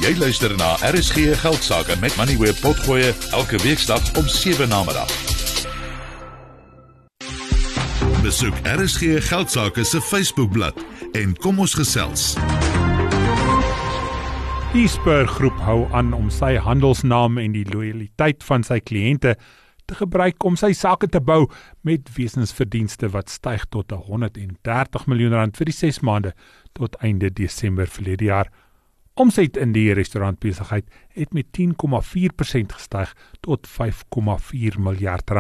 Jy luister na RSG Geldsaake met Moneyweb potgooi elke weeksdag om 7 namiddag. Besoek RSG Geldsaake se Facebookblad en kom ons gesels. Die Spur groep hou aan om sy handelsnaam en die loyaliteit van sy kliënte te gebruik om sy sake te bou met wesensverdienste wat styg tot R130 miljoen vir die 6 maande tot einde Desember verlede jaar. Omset in die restaurantbesigheid het met 10,4% gestyg tot R5,4 miljard.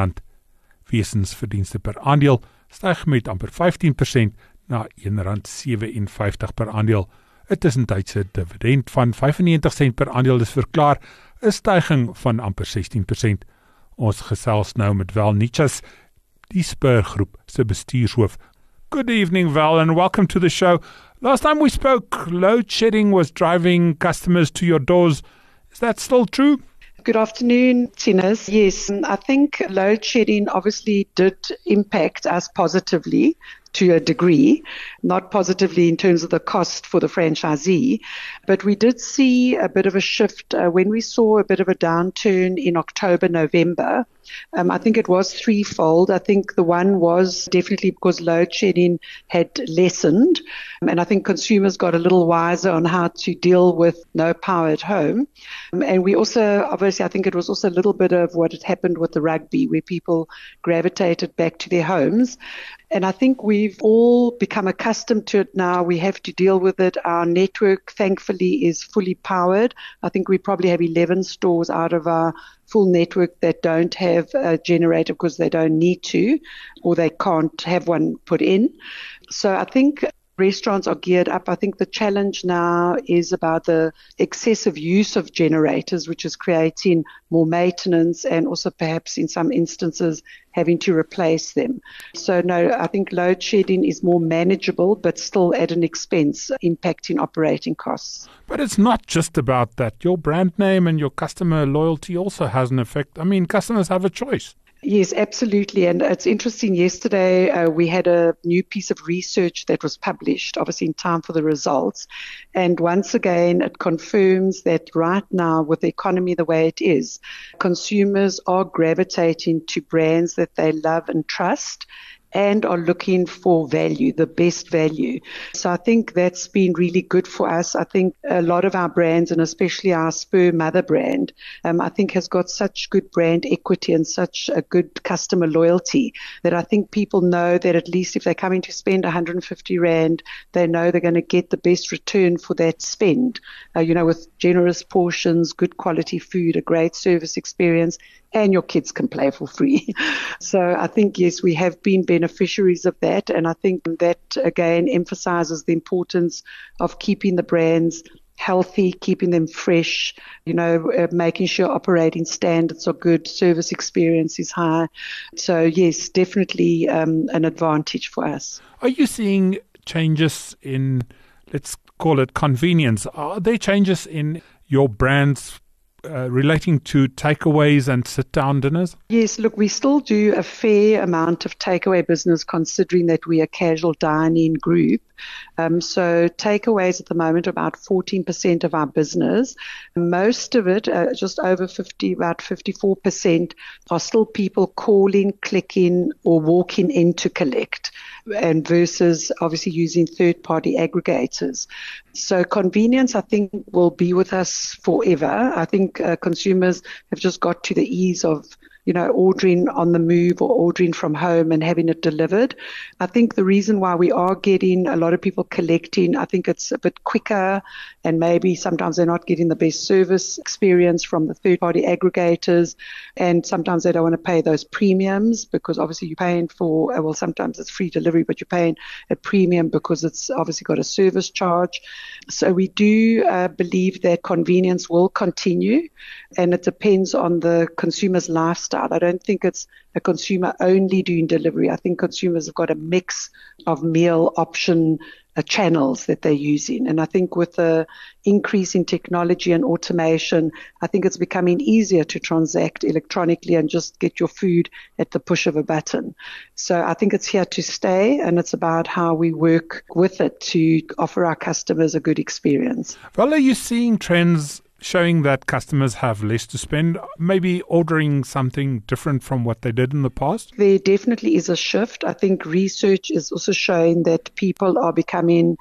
Wesensverdienste per aandeel styg met amper 15% na R1,57 per aandeel. 'n Tussentydse dividend van 95 sent per aandeel is verklaar, 'n styging van amper 16%. Ons gesels nou met Val Nichas, die Spur groep se bestuurshoof. Good evening, Val, and welcome to the show. Last time we spoke, load shedding was driving customers to your doors. Is that still true? Good afternoon, Tinas. Yes, I think load shedding obviously did impact us positively to a degree, not positively in terms of the cost for the franchisee, but we did see a bit of a shift when we saw a bit of a downturn in October, November. I think it was threefold. I think the one was definitely because load shedding had lessened, and I think consumers got a little wiser on how to deal with no power at home. And we also, obviously, I think it was also a little bit of what had happened with the rugby, where people gravitated back to their homes. And I think we've all become accustomed to it now. We have to deal with it. Our network, thankfully, is fully powered. I think we probably have 11 stores out of our full network that don't have a generator because they don't need to, or they can't have one put in. So I think restaurants are geared up. I think the challenge now is about the excessive use of generators, which is creating more maintenance and also perhaps in some instances having to replace them. So no, I think load shedding is more manageable, but still at an expense, impacting operating costs. But it's not just about that. Your brand name and your customer loyalty also has an effect. I mean, customers have a choice. Yes, absolutely. And it's interesting. Yesterday, we had a new piece of research that was published, obviously in time for the results. And once again, it confirms that right now, with the economy the way it is, consumers are gravitating to brands that they love and trust and are looking for value, the best value. So I think that's been really good for us. I think a lot of our brands, and especially our Spur mother brand, I think has got such good brand equity and such a good customer loyalty that I think people know that at least if they're coming to spend 150 Rand, they know they're going to get the best return for that spend, with generous portions, good quality food, a great service experience, and your kids can play for free. So I think, yes, we have been beneficiaries of that. And I think that, again, emphasizes the importance of keeping the brands healthy, keeping them fresh, making sure operating standards are good, service experience is high. So, yes, definitely an advantage for us. Are you seeing changes in, let's call it convenience? Are there changes in your brands relating to takeaways and sit-down dinners? Yes, look, we still do a fair amount of takeaway business considering that we are a casual dining group. So takeaways at the moment are about 14% of our business. Most of it, just over 50, about 54%, are still people calling, clicking, or walking in to collect, and versus obviously using third-party aggregators. So convenience, I think, will be with us forever. I think consumers have just got to the ease of ordering on the move or ordering from home and having it delivered. I think the reason why we are getting a lot of people collecting, I think it's a bit quicker, and maybe sometimes they're not getting the best service experience from the third-party aggregators, and sometimes they don't want to pay those premiums because obviously you're paying for, well, sometimes it's free delivery, but you're paying a premium because it's obviously got a service charge. So we do believe that convenience will continue, and it depends on the consumer's lifestyle lifestyle. I don't think it's a consumer only doing delivery. I think consumers have got a mix of meal option channels that they're using. And I think with the increase in technology and automation, I think it's becoming easier to transact electronically and just get your food at the push of a button. So I think it's here to stay, and it's about how we work with it to offer our customers a good experience. Well, are you seeing trends showing that customers have less to spend, maybe ordering something different from what they did in the past? There definitely is a shift. I think research is also showing that people are becoming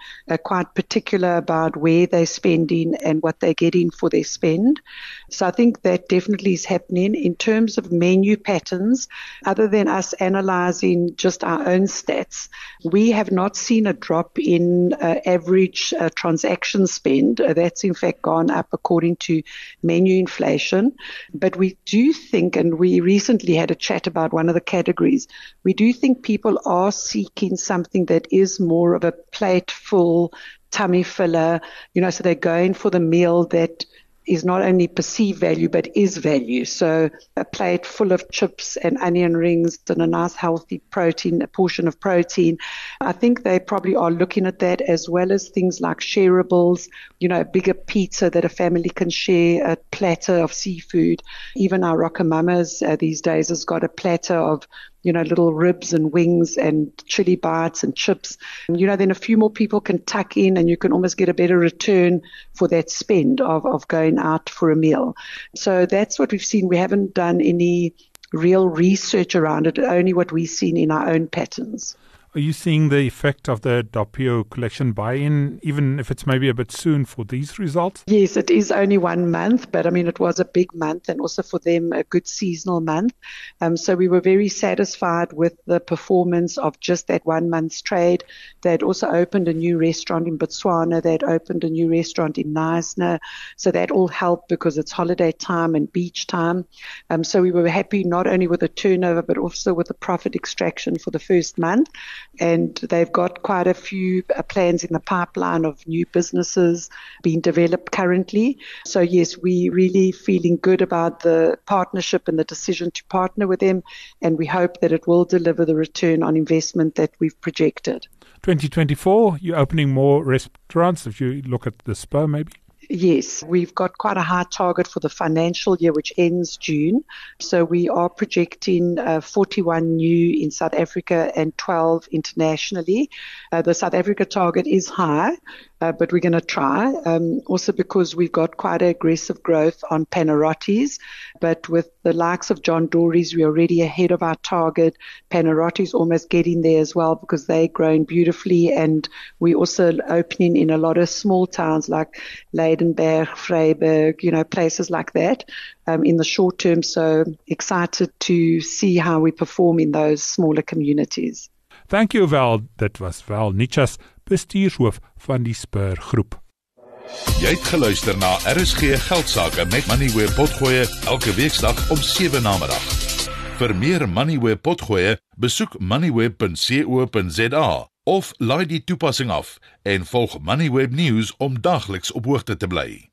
quite particular about where they're spending and what they're getting for their spend. So I think that definitely is happening. In terms of menu patterns, other than us analyzing just our own stats, we have not seen a drop in average transaction spend. That's in fact gone up according to menu inflation. But we do think, and we recently had a chat about one of the categories, we do think people are seeking something that is more of a plate full, tummy filler, so they're going for the meal that is not only perceived value, but is value. So a plate full of chips and onion rings and a nice healthy protein, a portion of protein. I think they probably are looking at that, as well as things like shareables, a bigger pizza that a family can share, a platter of seafood. Even our Rockamama's these days has got a platter of little ribs and wings and chili bites and chips. And, then a few more people can tuck in, and you can almost get a better return for that spend of going out for a meal. So that's what we've seen. We haven't done any real research around it, only what we've seen in our own patterns. Are you seeing the effect of the Doppio collection buy-in, even if it's maybe a bit soon for these results? Yes, it is only 1 month, but it was a big month, and also for them a good seasonal month. So we were very satisfied with the performance of just that 1 month's trade. They'd also opened a new restaurant in Botswana. They'd opened a new restaurant in Knysna. So that all helped because it's holiday time and beach time. So we were happy not only with the turnover, but also with the profit extraction for the first month. And they've got quite a few plans in the pipeline of new businesses being developed currently. So yes, we're really feeling good about the partnership and the decision to partner with them. And we hope that it will deliver the return on investment that we've projected. 2024, you're opening more restaurants, if you look at the Spur maybe? Yes, we've got quite a high target for the financial year, which ends June. So we are projecting 41 new in South Africa and 12 internationally. The South Africa target is high, but we're going to try. Also because we've got quite aggressive growth on Panarottis, but with the likes of John Dory's, we're already ahead of our target. Panarotti's almost getting there as well because they're growing beautifully, and we're also opening in a lot of small towns like Leidenberg, Vryburg, places like that in the short term. So excited to see how we perform in those smaller communities. Thank you, Val. Dit was Val Nichas, bestuurshoof van die Spur groep. Jy het geluister na RSG Geldsaake met Moneyweb potgoeie elke weeksdag om 7 namiddag. Vir meer Moneyweb potgoeie, besoek moneyweb.co.za of laai die toepassing af en volg Moneyweb News om dagliks op hoogte te bly.